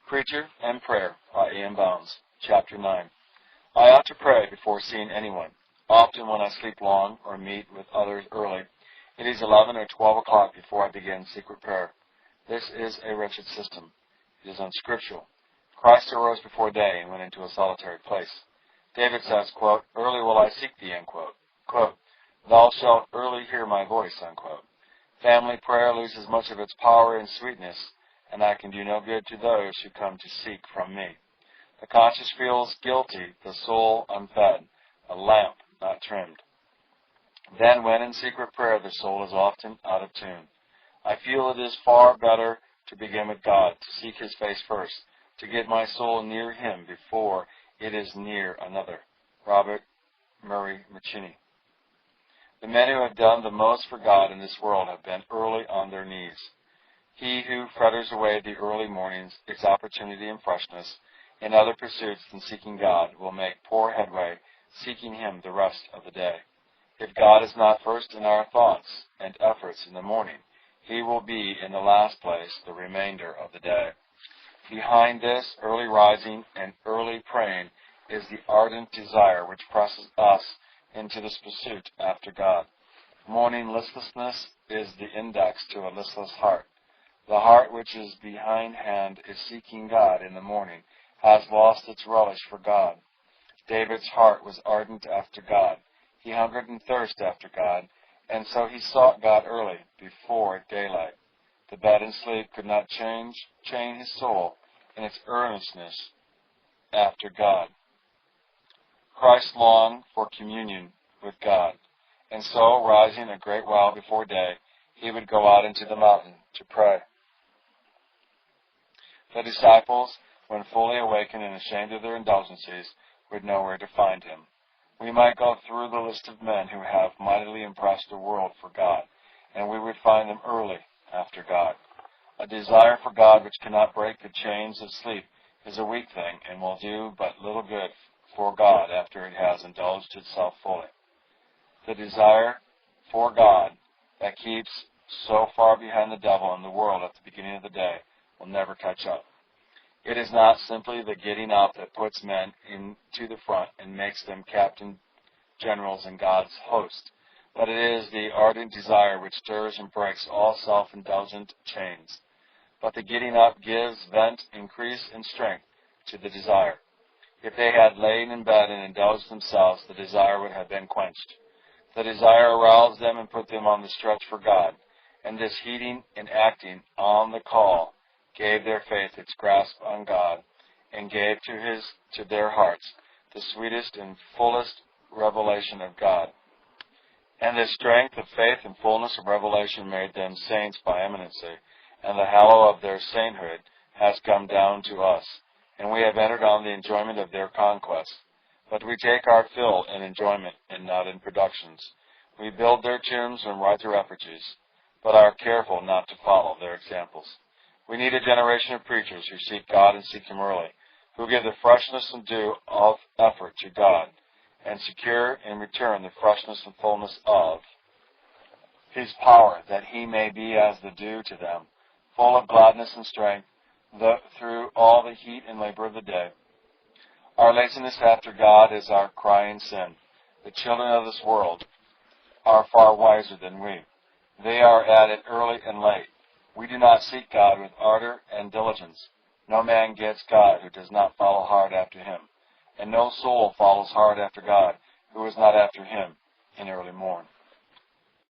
Preacher and Prayer by A. M. Bounds, Chapter 9. I ought to pray before seeing anyone. Often when I sleep long or meet with others early, it is 11 or 12 o'clock before I begin secret prayer. This is a wretched system. It is unscriptural. Christ arose before day and went into a solitary place. David says, quote, "Early will I seek thee," unquote. Quote, "Thou shalt early hear my voice," unquote. Family prayer loses much of its power and sweetness, and I can do no good to those who come to seek from me. The conscience feels guilty, the soul unfed, a lamp not trimmed. Then when in secret prayer the soul is often out of tune. I feel it is far better to begin with God, to seek His face first, to get my soul near Him before it is near another. Robert Murray McKendree. The men who have done the most for God in this world have been early on their knees. He who fritters away the early mornings, its opportunity and freshness, in other pursuits than seeking God, will make poor headway seeking Him the rest of the day. If God is not first in our thoughts and efforts in the morning, He will be in the last place the remainder of the day. Behind this early rising and early praying is the ardent desire which presses us into this pursuit after God. Morning listlessness is the index to a listless heart. The heart which is behindhand is seeking God in the morning, has lost its relish for God. David's heart was ardent after God. He hungered and thirsted after God, and so he sought God early, before daylight. The bed and sleep could not chain his soul in its earnestness after God. Christ longed for communion with God, and so, rising a great while before day, he would go out into the mountain to pray. The disciples, when fully awakened and ashamed of their indulgences, would know where to find Him. We might go through the list of men who have mightily impressed the world for God, and we would find them early after God. A desire for God which cannot break the chains of sleep is a weak thing and will do but little good for God after it has indulged itself fully. The desire for God that keeps so far behind the devil and the world at the beginning of the day will never catch up. It is not simply the getting up that puts men into the front and makes them captain generals in God's host, but it is the ardent desire which stirs and breaks all self-indulgent chains. But the getting up gives vent, increase, and strength to the desire. If they had lain in bed and indulged themselves, the desire would have been quenched. The desire aroused them and put them on the stretch for God, and this heeding and acting on the call gave their faith its grasp on God, and gave to their hearts the sweetest and fullest revelation of God. And this strength of faith and fullness of revelation made them saints by eminency, and the hallow of their sainthood has come down to us, and we have entered on the enjoyment of their conquest. But we take our fill in enjoyment and not in productions. We build their tombs and write their effigies, but are careful not to follow their examples. We need a generation of preachers who seek God and seek Him early, who give the freshness and dew of effort to God, and secure in return the freshness and fullness of His power, that He may be as the dew to them, full of gladness and strength, through all the heat and labor of the day. Our laziness after God is our crying sin. The children of this world are far wiser than we. They are at it early and late. We do not seek God with ardor and diligence. No man gets God who does not follow hard after Him, and no soul follows hard after God who is not after Him in early morn.